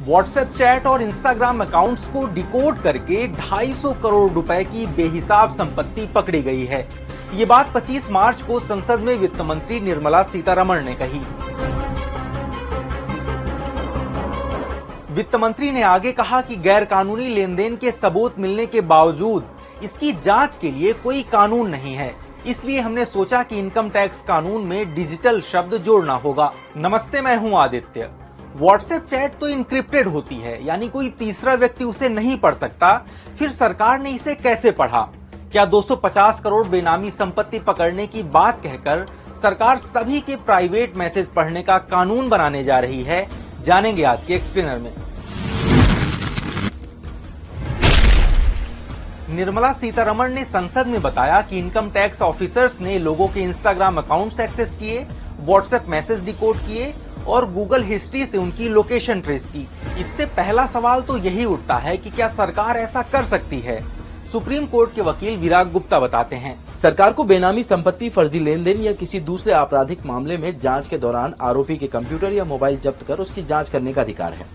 WhatsApp chat और Instagram accounts को decode करके 250 करोड़ रुपए की बेहिसाब संपत्ति पकड़ी गई है। ये बात 25 मार्च को संसद में वित्त मंत्री निर्मला सीतारमण ने कही। वित्त मंत्री ने आगे कहा कि गैर कानूनी लेन देन के सबूत मिलने के बावजूद इसकी जांच के लिए कोई कानून नहीं है, इसलिए हमने सोचा कि इनकम टैक्स कानून में डिजिटल शब्द जोड़ना होगा। नमस्ते, मैं हूं आदित्य। व्हाट्सएप चैट तो इनक्रिप्टेड होती है, यानी कोई तीसरा व्यक्ति उसे नहीं पढ़ सकता। फिर सरकार ने इसे कैसे पढ़ा? क्या 250 करोड़ बेनामी संपत्ति पकड़ने की बात कहकर सरकार सभी के प्राइवेट मैसेज पढ़ने का कानून बनाने जा रही है? जानेंगे आज के एक्सप्लेनर में। निर्मला सीतारमण ने संसद में बताया कि इनकम टैक्स ऑफिसर्स ने लोगों के इंस्टाग्राम अकाउंट्स एक्सेस किए, व्हाट्सएप मैसेज डिकोड किए और गूगल हिस्ट्री से उनकी लोकेशन ट्रेस की। इससे पहला सवाल तो यही उठता है कि क्या सरकार ऐसा कर सकती है? सुप्रीम कोर्ट के वकील विराग गुप्ता बताते हैं, सरकार को बेनामी संपत्ति, फर्जी लेन देन या किसी दूसरे आपराधिक मामले में जांच के दौरान आरोपी के कंप्यूटर या मोबाइल जब्त कर उसकी जांच करने का अधिकार है।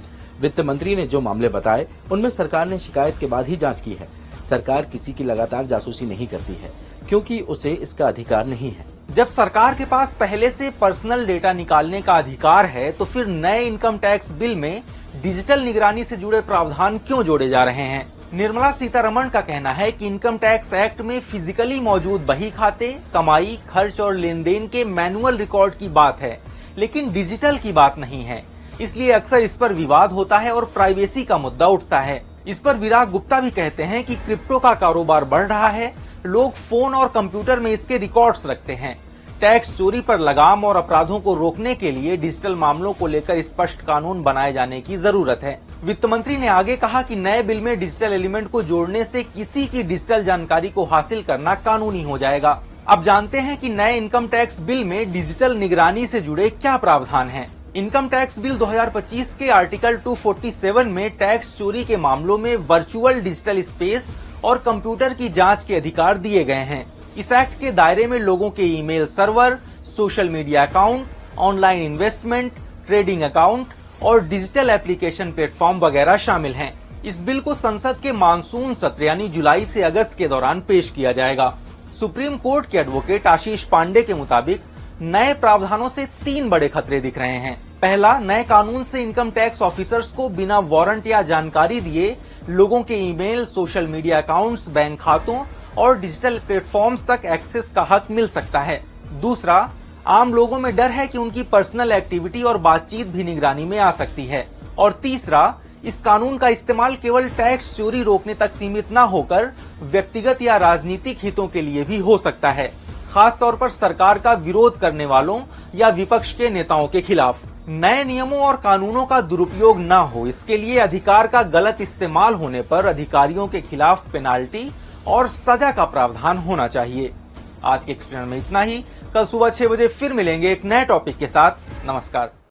वित्त मंत्री ने जो मामले बताए उनमें सरकार ने शिकायत के बाद ही जांच की है। सरकार किसी की लगातार जासूसी नहीं करती है, क्योंकि उसे इसका अधिकार नहीं है। जब सरकार के पास पहले से पर्सनल डेटा निकालने का अधिकार है, तो फिर नए इनकम टैक्स बिल में डिजिटल निगरानी से जुड़े प्रावधान क्यों जोड़े जा रहे हैं? निर्मला सीतारमण का कहना है कि इनकम टैक्स एक्ट में फिजिकली मौजूद बही खाते, कमाई, खर्च और लेन देन के मैनुअल रिकॉर्ड की बात है, लेकिन डिजिटल की बात नहीं है। इसलिए अक्सर इस पर विवाद होता है और प्राइवेसी का मुद्दा उठता है। इस पर विराग गुप्ता भी कहते हैं कि क्रिप्टो का कारोबार बढ़ रहा है, लोग फोन और कंप्यूटर में इसके रिकॉर्ड्स रखते हैं। टैक्स चोरी पर लगाम और अपराधों को रोकने के लिए डिजिटल मामलों को लेकर स्पष्ट कानून बनाए जाने की जरूरत है। वित्त मंत्री ने आगे कहा कि नए बिल में डिजिटल एलिमेंट को जोड़ने से किसी की डिजिटल जानकारी को हासिल करना कानूनी हो जाएगा। अब जानते हैं कि नए इनकम टैक्स बिल में डिजिटल निगरानी से जुड़े क्या प्रावधान हैं। इनकम टैक्स बिल 2025 के आर्टिकल 247 में टैक्स चोरी के मामलों में वर्चुअल डिजिटल स्पेस और कंप्यूटर की जांच के अधिकार दिए गए हैं। इस एक्ट के दायरे में लोगों के email server, social media account, online investment, trading account और डिजिटल एप्लीकेशन प्लेटफॉर्म वगैरह शामिल हैं। इस बिल को संसद के मानसून सत्र यानी जुलाई से अगस्त के दौरान पेश किया जाएगा। सुप्रीम कोर्ट के एडवोकेट आशीष पांडे के मुताबिक नए प्रावधानों से 3 बड़े खतरे दिख रहे हैं। पहला, नए कानून से इनकम टैक्स ऑफिसर्स को बिना वारंट या जानकारी दिए लोगों के email, social media accounts, bank खातों और डिजिटल प्लेटफॉर्म्स तक एक्सेस का हक मिल सकता है। दूसरा, आम लोगों में डर है कि उनकी पर्सनल एक्टिविटी और बातचीत भी निगरानी में आ सकती है। और तीसरा, इस कानून का इस्तेमाल केवल टैक्स चोरी रोकने तक सीमित न होकर व्यक्तिगत या राजनीतिक हितों के लिए भी हो सकता है, खास तौर पर सरकार का विरोध करने वालों या विपक्ष के नेताओं के खिलाफ। नए नियमों और कानूनों का दुरुपयोग न हो, इसके लिए अधिकार का गलत इस्तेमाल होने पर अधिकारियों के खिलाफ पेनाल्टी और सजा का प्रावधान होना चाहिए। आज के एक्सप्लेनर में इतना ही। कल सुबह 6 बजे फिर मिलेंगे एक नए टॉपिक के साथ। नमस्कार।